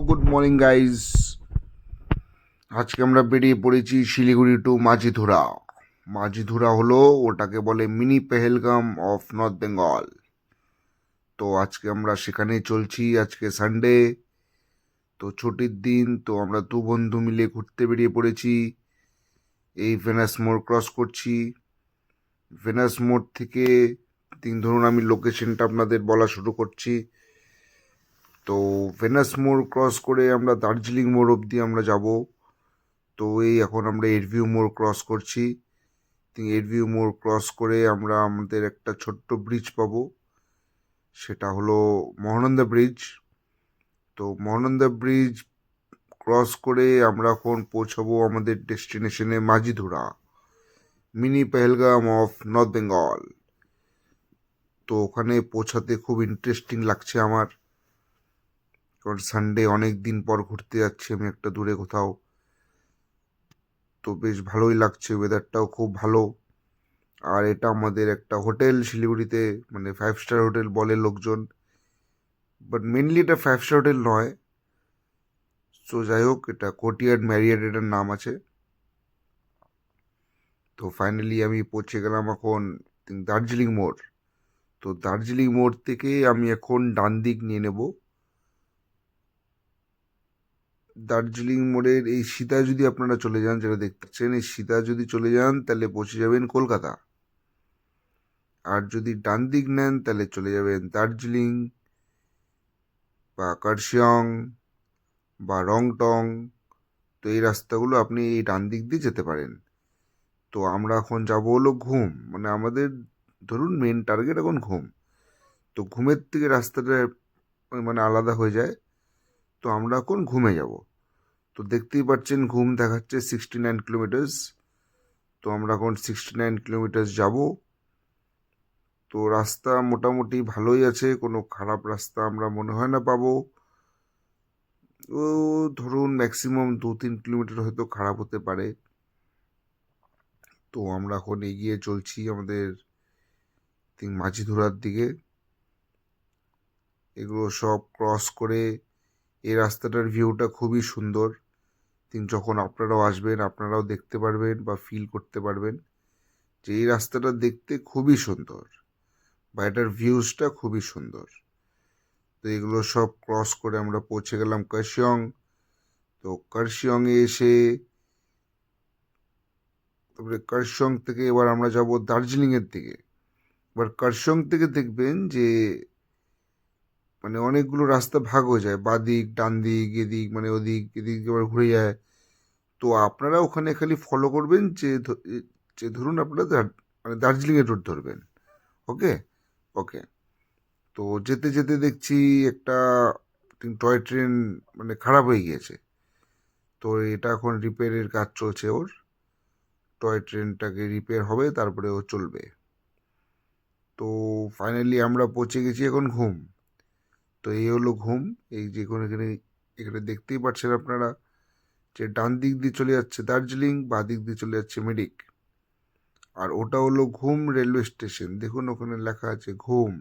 Good morning guys. আজকে আমরা বেরিয়ে পড়েছি শিলিগুড়ি টু মাঝিধুরা। মাঝিধুরা হলো ওটাকে বলে mini Pahalgam of north Bengal. তো আজকে আমরা সেখানেই চলছি। আজকে সানডে, তো ছুটির দিন। তো আমরা দু বন্ধু মিলে ঘুরতে বেরিয়ে পড়েছি। এই ভেনাস মোড় ক্রস করছি। ভেনাস মোড় থেকে ধরুন আমি লোকেশনটা আপনাদের বলা শুরু করছি। তো ভেনাস মোড় ক্রস করে আমরা দার্জিলিং মোড় অবধি আমরা যাব। তো এই এখন আমরা এরভিউ মোড় ক্রস করছি। এরভিউ মোড় ক্রস করে আমরা আমাদের একটা ছোট্ট ব্রিজ পাবো, সেটা হলো মহানন্দা ব্রিজ। তো মহানন্দা ব্রিজ ক্রস করে আমরা এখন পৌঁছাবো আমাদের ডেস্টিনেশনে Majhidhura, mini Pahalgam of north Bengal. তো ওখানে পৌঁছাতে খুব ইন্টারেস্টিং লাগছে আমার, কারণ সানডে অনেক দিন পর ঘুরতে যাচ্ছি আমি একটা দূরে কোথাও। তো বেশ ভালোই লাগছে, ওয়েদারটাও খুব ভালো। আর এটা আমাদের একটা হোটেল শিলিগুড়িতে, মানে 5 স্টার হোটেল বলে লোকজন, বাট মেনলি এটা 5 স্টার হোটেল নয়। সো যাই হোক, এটা কোর্টিয়ার্ড ম্যারিয়ট এটার নাম আছে। তো ফাইনালি আমি পৌঁছে গেলাম এখন দার্জিলিং মোড়। তো দার্জিলিং মোড় থেকে আমি এখন ডান দিক নিয়ে নেব। দার্জিলিং মোড়ের এই সিধা যদি আপনারা চলে যান, যেটা দেখতে পাচ্ছেন, এই সিধা যদি চলে যান তাহলে পৌঁছে যাবেন কলকাতা। আর যদি ডান দিক নেন তাহলে চলে যাবেন দার্জিলিং বা কার্শিয়ং বা রংটং। তো এই রাস্তাগুলো আপনি এই ডান দিক দিয়ে যেতে পারেন। তো আমরা এখন যাব হলো ঘুম, মানে আমাদের ধরুন মেন টার্গেট এখন ঘুম। তো ঘুমের থেকে রাস্তাটা মানে আলাদা হয়ে যায়। তো আমরা এখন ঘুমে যাব। তো দেখতেই পাচ্ছেন ঘুম দেখাচ্ছে 69 কিলোমিটার্স। তো আমরা এখন 69 কিলোমিটার্স যাব। তো রাস্তা মোটামুটি ভালোই আছে, কোনো খারাপ রাস্তা আমরা মনে হয় না পাবো। ও ধরুন ম্যাক্সিমাম 2-3 কিলোমিটার হয়তো খারাপ হতে পারে। তো আমরা এখন এগিয়ে চলছি আমাদের মাঝিধুরার দিকে। এগুলো সব ক্রস করে এই রাস্তাটার ভিউটা খুবই সুন্দর। যখন আপনারাও আসবেন আপনারাও দেখতে পারবেন বা ফিল করতে পারবেন যে এই রাস্তাটা দেখতে খুবই সুন্দর, বা এটার ভিউজটা খুবই সুন্দর। তো এগুলো সব ক্রস করে আমরা পৌঁছে গেলাম কার্শিয়ং। তো কার্শিয়ংয়ে এসে তারপরে কার্শিয়ং থেকে এবার আমরা যাব দার্জিলিংয়ের দিকে। এবার কার্শিয়ং থেকে দেখবেন যে মানে অনেকগুলো রাস্তা ভাগ হয়ে যায়, বাদিক ডান দিক এদিক, মানে ওদিক এদিক এবার ঘুরে যায়। তো আপনারা ওখানে খালি ফলো করবেন যে যে ধরুন আপনারা মানে দার্জিলিংয়ের রুট ধরবেন। ওকে, ওকে। তো যেতে যেতে দেখছি একটা টয় ট্রেন মানে খারাপ হয়ে গিয়েছে। তো এটা এখন রিপেয়ারের কাজ চলছে ওর। টয় ট্রেনটাকে রিপেয়ার হবে, তারপরে ও চলবে। তো ফাইনালি আমরা পৌঁছে গেছি এখন ঘুম। তো এই হলো ঘুম। এই যে এখানে এখানে দেখতেই পাচ্ছেন আপনারা যে ডান দিক দিয়ে চলে যাচ্ছে দার্জিলিং, বাঁ দিক দিয়ে চলে যাচ্ছে মিরিক। আর ওটা হলো ঘুম রেলওয়ে স্টেশন। দেখুন ওখানে লেখা আছে ঘুম,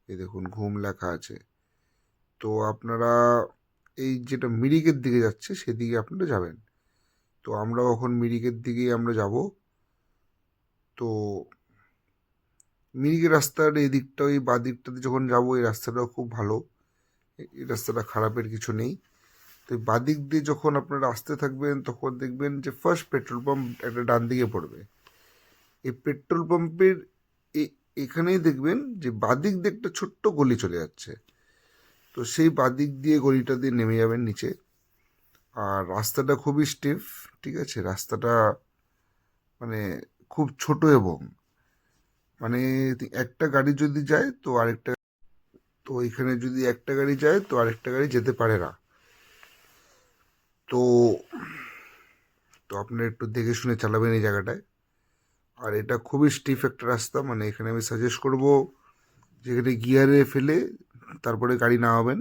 এই দেখুন ঘুম লেখা আছে। তো আপনারা এই যেটা মিরিকের দিকে যাচ্ছে সেদিকে আপনারা যাবেন। তো আমরা এখন মিরিকের দিকেই আমরা যাব। তো মিরিকের রাস্তার এই দিকটা, ওই বাঁ দিকটাতে যখন যাবো, এই রাস্তাটাও খুব ভালো, এই রাস্তাটা খারাপের কিছু নেই। তো এই বাঁ দিক দিয়ে যখন আপনারা আসতে থাকবেন তখন দেখবেন যে ফার্স্ট পেট্রোল পাম্প একটা ডান দিকে পড়বে। এই পেট্রোল পাম্পের এখানেই দেখবেন যে বাদিক দিয়ে একটা ছোট্ট গলি চলে যাচ্ছে। তো সেই বাদিক দিয়ে গলিটা দিয়ে নেমে যাবেন নিচে। আর রাস্তাটা খুবই স্টিফ, ঠিক আছে? রাস্তাটা মানে খুব ছোট, এবং মানে একটা গাড়ি যদি যায় তো আরেকটা, তো এখানে যদি একটা গাড়ি যায় তো আরেকটা গাড়ি যেতে পারে না। তো তো আপনারা একটু দেখে শুনে চালাবেন এই জায়গাটায়। আর এটা খুবই স্টিফ একটা রাস্তা, মানে এখানে আমি সাজেস্ট করব যেখানে গিয়ারে ফেলে তারপরে গাড়ি নামাবেন।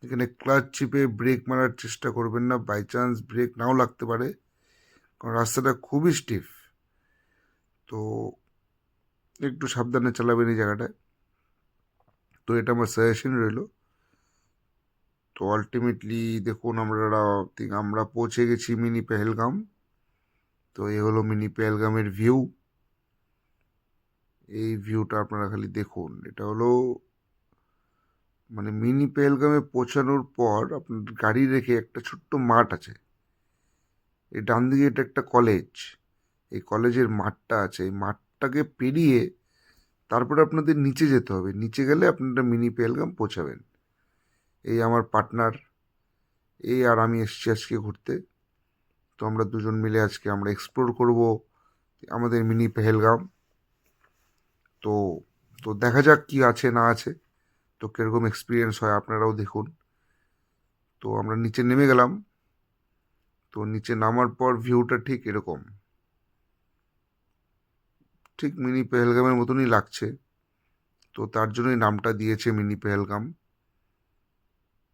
এখানে ক্লাচ চিপে ব্রেক মারার চেষ্টা করবেন না, বাই চান্স ব্রেক নাও লাগতে পারে, কারণ রাস্তাটা খুবই স্টিফ। তো একটু সাবধানে চালাবেন এই জায়গাটায়। তো এটা আমার সাজেশন রইল। তো আলটিমেটলি দেখুন আমরা পৌঁছে গেছি মিনি পেহেলগাম। তো এই হলো মিনি পেহেলগামের ভিউ। এই ভিউটা আপনারা খালি দেখুন। এটা হলো মানে মিনি পেহেলগামে পৌঁছানোর পর আপনার গাড়ি রেখে একটা ছোট্ট মাঠ আছে। এই ডান দিকে এটা একটা কলেজ। এই কলেজের মাঠটা আছে। এই মাঠটাকে পেরিয়ে তারপরে আপনাদের নিচে যেতে হবে। নিচে গেলে আপনারা মিনি পেহেলগাম পৌঁছাবেন। এই আমার পার্টনার, এই আর আমি এসেছি আজকে ঘুরতে। তো আমরা দুজন মিলে আজকে আমরা এক্সপ্লোর করব আমাদের মিনি পেহেলগাম। তো তো দেখা যাক কি আছে না আছে, তো কীরকম এক্সপিরিয়েন্স হয় আপনারাও দেখুন। তো আমরা নিচে নেমে গেলাম। তো নিচে নামার পর ভিউটা ঠিক এরকম, ঠিক মিনি পেহেলগামের মতনই লাগছে। তো তার জন্যই নামটা দিয়েছে মিনি পেহেলগাম।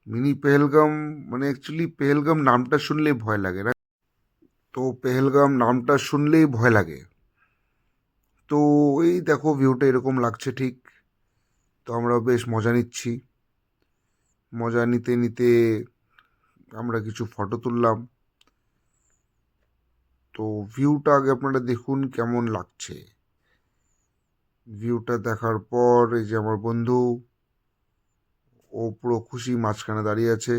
মিনি পেহেলগাম মানে অ্যাকচুয়ালি পেহেলগাম নামটা শুনলেই ভয় লাগে না? তো পেহেলগাম নামটা শুনলেই ভয় লাগে। তো এই দেখো ভিউটা এরকম লাগছে ঠিক। তো আমরা বেশ মজা নিচ্ছি। মজা নিতে নিতে আমরা কিছু ফটো তুললাম। তো ভিউটা আগে আপনারা দেখুন কেমন লাগছে। ভিউটা দেখার পর এই যে আমার বন্ধু, ও পুরো খুশি মাঝখানে দাঁড়িয়ে আছে।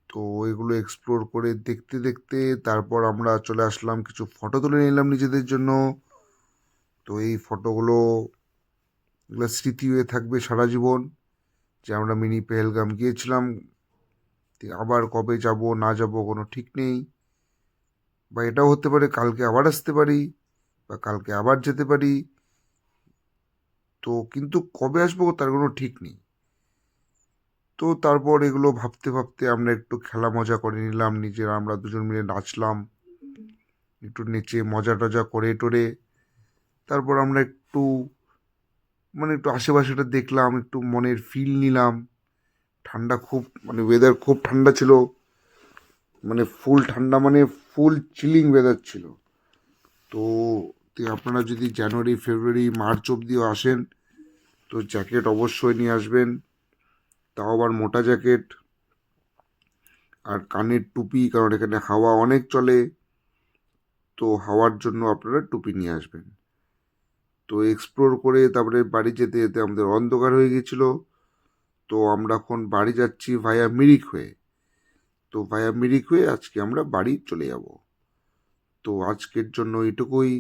তো এগুলো এক্সপ্লোর করে দেখতে দেখতে তারপর আমরা চলে আসলাম, কিছু ফটো তুলে নিলাম নিজেদের জন্য। তো এই ফটোগুলো এগুলো স্মৃতি হয়ে থাকবে সারা জীবন, যে আমরা মিনি পেহেলগাম গিয়েছিলাম। আবার কবে যাব না যাব কোনো ঠিক নেই, বা এটাও হতে পারে কালকে আবার আসতে পারি বা কালকে আবার যেতে পারি। তো কিন্তু কবে আসবো তার কোনো ঠিক নেই। তো তারপর এগুলো ভাবতে ভাবতে আমরা একটু খেলা মজা করে নিলাম নিজেরা, আমরা দুজন মিলে নাচলাম একটু, নেচে মজা টজা করে টোরে। তারপর আমরা একটু একটু আশেপাশেটা দেখলাম, একটু মনের ফিল নিলাম। ঠান্ডা খুব, ওয়েদার খুব ঠান্ডা ছিল, ফুল ঠান্ডা, ফুল চিলিং ওয়েদার ছিল। তো আপনারা যদি জানুয়ারি ফেব্রুয়ারি মার্চ অবধিও আসেন তো জ্যাকেট অবশ্যই নিয়ে আসবেন, তাও আবার মোটা জ্যাকেট আর কানের টুপি, কারণ এখানে হাওয়া অনেক চলে। তো হাওয়ার জন্য আপনারা টুপি নিয়ে আসবেন। তো এক্সপ্লোর করে তারপরে বাড়ি যেতে যেতে আমাদের অন্ধকার হয়ে গিয়েছিল। তো আমরা এখন বাড়ি যাচ্ছি ভায়া মিরিক হয়ে। তো ভায়া মিরিক হয়ে আজকে আমরা বাড়ি চলে যাব। তো আজকের জন্য এটুকুই।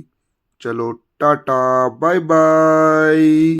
চলো টাটা, বাই বাই।